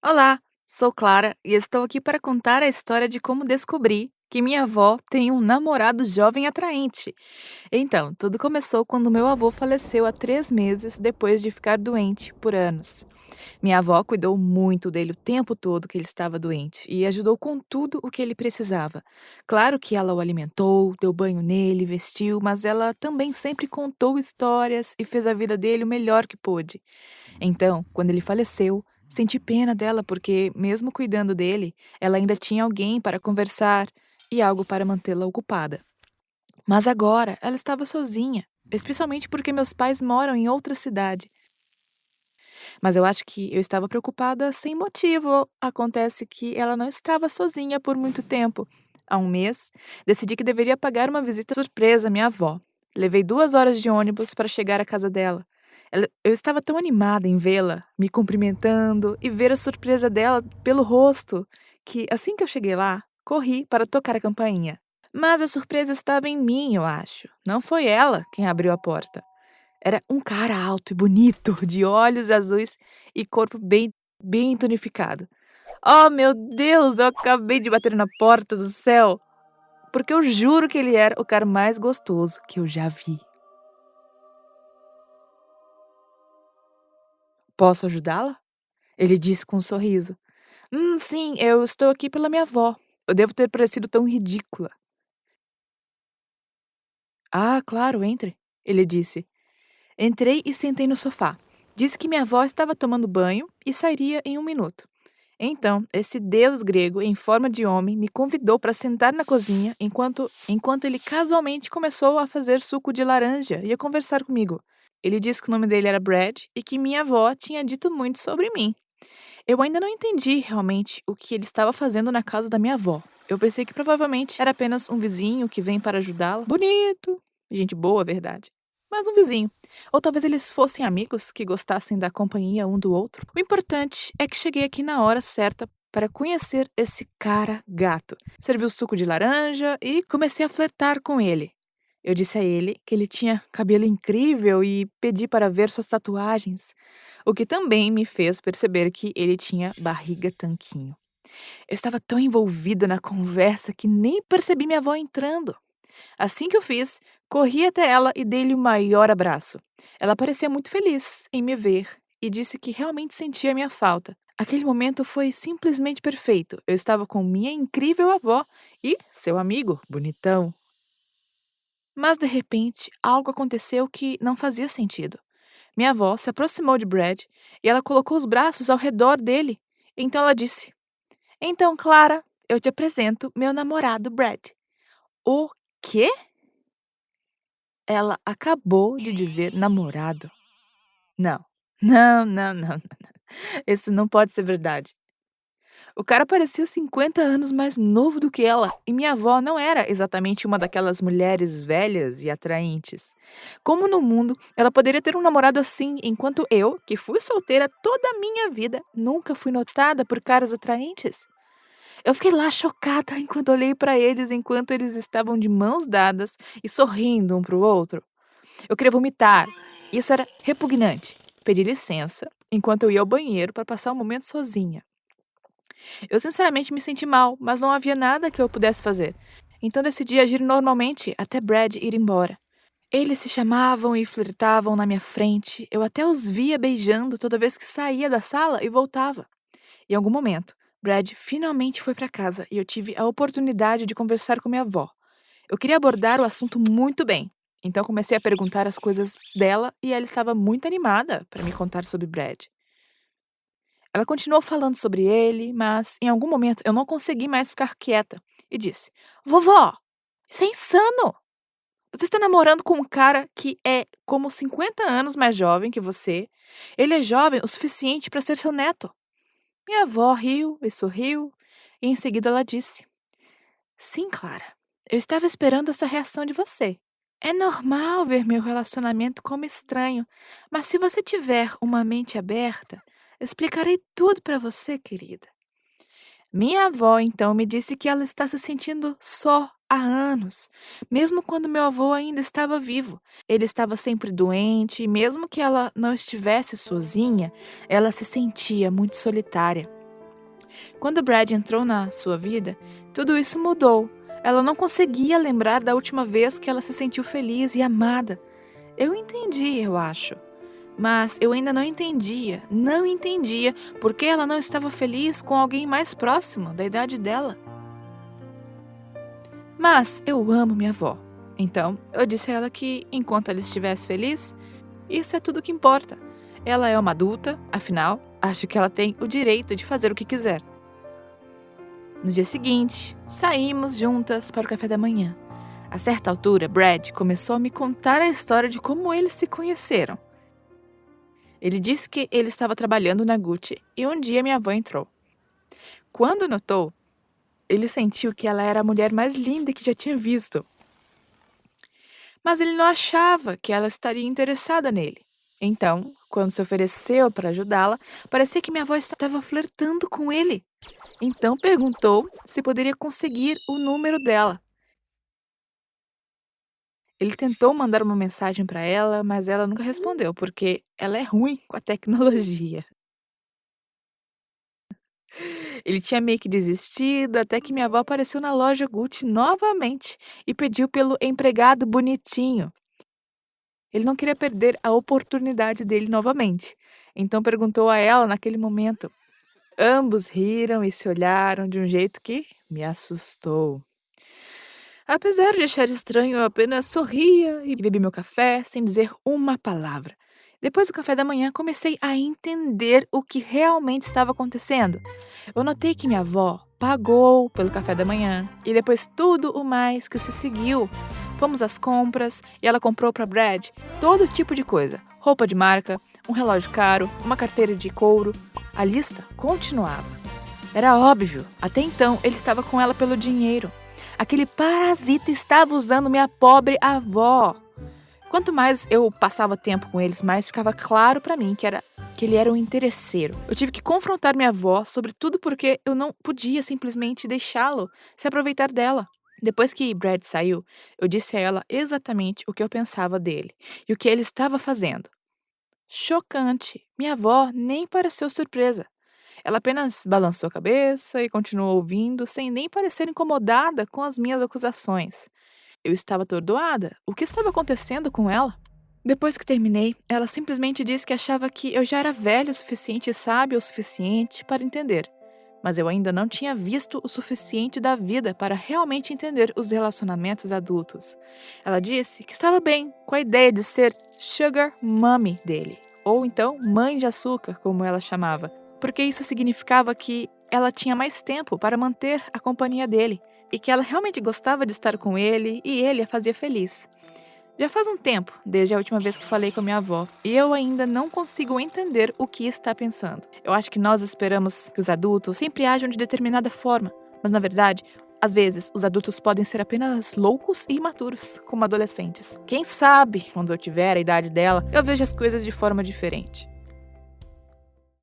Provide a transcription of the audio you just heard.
Olá, sou Clara e estou aqui para contar a história de como descobri que minha avó tem um namorado jovem atraente. Então, tudo começou quando meu avô faleceu há 3 meses depois de ficar doente por anos. Minha avó cuidou muito dele o tempo todo que ele estava doente e ajudou com tudo o que ele precisava. Claro que ela o alimentou, deu banho nele, vestiu, mas ela também sempre contou histórias e fez a vida dele o melhor que pôde. Então, quando ele faleceu, senti pena dela porque, mesmo cuidando dele, ela ainda tinha alguém para conversar e algo para mantê-la ocupada. Mas agora ela estava sozinha, especialmente porque meus pais moram em outra cidade. Mas eu acho que eu estava preocupada sem motivo. Acontece que ela não estava sozinha por muito tempo. Há um mês, decidi que deveria pagar uma visita surpresa à minha avó. Levei 2 horas de ônibus para chegar à casa dela. Eu estava tão animada em vê-la, me cumprimentando e ver a surpresa dela pelo rosto, que assim que eu cheguei lá, corri para tocar a campainha. Mas a surpresa estava em mim, eu acho. Não foi ela quem abriu a porta. Era um cara alto e bonito, de olhos azuis e corpo bem tonificado. Oh, meu Deus, eu acabei de bater na porta do céu, porque eu juro que ele era o cara mais gostoso que eu já vi. Posso ajudá-la? Ele disse com um sorriso. Sim, eu estou aqui pela minha avó. Eu devo ter parecido tão ridícula. Ah, claro, entre, ele disse. Entrei e sentei no sofá. Disse que minha avó estava tomando banho e sairia em um minuto. Então, esse deus grego em forma de homem me convidou para sentar na cozinha enquanto ele casualmente começou a fazer suco de laranja e a conversar comigo. Ele disse que o nome dele era Brad e que minha avó tinha dito muito sobre mim. Eu ainda não entendi realmente o que ele estava fazendo na casa da minha avó. Eu pensei que provavelmente era apenas um vizinho que vem para ajudá-la. Bonito, gente boa, verdade. Mas um vizinho. Ou talvez eles fossem amigos que gostassem da companhia um do outro. O importante é que cheguei aqui na hora certa para conhecer esse cara gato. Servi o suco de laranja e comecei a flertar com ele. Eu disse a ele que ele tinha cabelo incrível e pedi para ver suas tatuagens, o que também me fez perceber que ele tinha barriga tanquinho. Eu estava tão envolvida na conversa que nem percebi minha avó entrando. Assim que eu fiz, corri até ela e dei-lhe o maior abraço. Ela parecia muito feliz em me ver e disse que realmente sentia minha falta. Aquele momento foi simplesmente perfeito. Eu estava com minha incrível avó e seu amigo, bonitão. Mas de repente, algo aconteceu que não fazia sentido. Minha avó se aproximou de Brad e ela colocou os braços ao redor dele. Então ela disse: Então, Clara, eu te apresento meu namorado Brad. O quê? Ela acabou de dizer namorado. Não. Não. Isso não pode ser verdade. O cara parecia 50 anos mais novo do que ela, e minha avó não era exatamente uma daquelas mulheres velhas e atraentes. Como no mundo ela poderia ter um namorado assim, enquanto eu, que fui solteira toda a minha vida, nunca fui notada por caras atraentes? Eu fiquei lá chocada enquanto olhei para eles enquanto eles estavam de mãos dadas e sorrindo um para o outro. Eu queria vomitar. Isso era repugnante. Pedi licença enquanto eu ia ao banheiro para passar um momento sozinha. Eu sinceramente me senti mal, mas não havia nada que eu pudesse fazer. Então decidi agir normalmente até Brad ir embora. Eles se chamavam e flertavam na minha frente. Eu até os via beijando toda vez que saía da sala e voltava. Em algum momento, Brad finalmente foi para casa e eu tive a oportunidade de conversar com minha avó. Eu queria abordar o assunto muito bem. Então comecei a perguntar as coisas dela e ela estava muito animada para me contar sobre Brad. Ela continuou falando sobre ele, mas em algum momento eu não consegui mais ficar quieta e disse: Vovó, isso é insano! Você está namorando com um cara que é como 50 anos mais jovem que você. Ele é jovem o suficiente para ser seu neto. Minha avó riu e sorriu, e em seguida ela disse: Sim, Clara, eu estava esperando essa reação de você. É normal ver meu relacionamento como estranho, mas se você tiver uma mente aberta, explicarei tudo para você, querida. Minha avó então me disse que ela está se sentindo só há anos, mesmo quando meu avô ainda estava vivo. Ele estava sempre doente e mesmo que ela não estivesse sozinha, ela se sentia muito solitária. Quando Brad entrou na sua vida, tudo isso mudou. Ela não conseguia lembrar da última vez que ela se sentiu feliz e amada. Eu entendi, eu acho. Mas eu ainda não entendia por que ela não estava feliz com alguém mais próximo da idade dela. Mas eu amo minha avó. Então, eu disse a ela que, enquanto ela estivesse feliz, isso é tudo que importa. Ela é uma adulta, afinal, acho que ela tem o direito de fazer o que quiser. No dia seguinte, saímos juntas para o café da manhã. A certa altura, Brad começou a me contar a história de como eles se conheceram. Ele disse que ele estava trabalhando na Gucci e um dia minha avó entrou. Quando notou, ele sentiu que ela era a mulher mais linda que já tinha visto. Mas ele não achava que ela estaria interessada nele. Então, quando se ofereceu para ajudá-la, parecia que minha avó estava flertando com ele. Então perguntou se poderia conseguir o número dela. Ele tentou mandar uma mensagem para ela, mas ela nunca respondeu, porque ela é ruim com a tecnologia. Ele tinha meio que desistido, até que minha avó apareceu na loja Gucci novamente e pediu pelo empregado bonitinho. Ele não queria perder a oportunidade dele novamente. Então perguntou a ela naquele momento. Ambos riram e se olharam de um jeito que me assustou. Apesar de achar estranho, eu apenas sorria e bebi meu café sem dizer uma palavra. Depois do café da manhã, comecei a entender o que realmente estava acontecendo. Eu notei que minha avó pagou pelo café da manhã e depois tudo o mais que se seguiu. Fomos às compras e ela comprou para Brad todo tipo de coisa: roupa de marca, um relógio caro, uma carteira de couro. A lista continuava. Era óbvio, até então ele estava com ela pelo dinheiro. Aquele parasita estava usando minha pobre avó. Quanto mais eu passava tempo com eles, mais ficava claro para mim que ele era um interesseiro. Eu tive que confrontar minha avó sobre tudo porque eu não podia simplesmente deixá-lo se aproveitar dela. Depois que Brad saiu, eu disse a ela exatamente o que eu pensava dele e o que ele estava fazendo. Chocante! Minha avó nem pareceu surpresa. Ela apenas balançou a cabeça e continuou ouvindo, sem nem parecer incomodada com as minhas acusações. Eu estava atordoada. O que estava acontecendo com ela? Depois que terminei, ela simplesmente disse que achava que eu já era velho o suficiente e sábio o suficiente para entender. Mas eu ainda não tinha visto o suficiente da vida para realmente entender os relacionamentos adultos. Ela disse que estava bem com a ideia de ser Sugar Mommy dele, ou então mãe de açúcar, como ela chamava, porque isso significava que ela tinha mais tempo para manter a companhia dele e que ela realmente gostava de estar com ele e ele a fazia feliz. Já faz um tempo, desde a última vez que falei com a minha avó, e eu ainda não consigo entender o que está pensando. Eu acho que nós esperamos que os adultos sempre ajam de determinada forma, mas na verdade, às vezes, os adultos podem ser apenas loucos e imaturos, como adolescentes. Quem sabe, quando eu tiver a idade dela, eu vejo as coisas de forma diferente.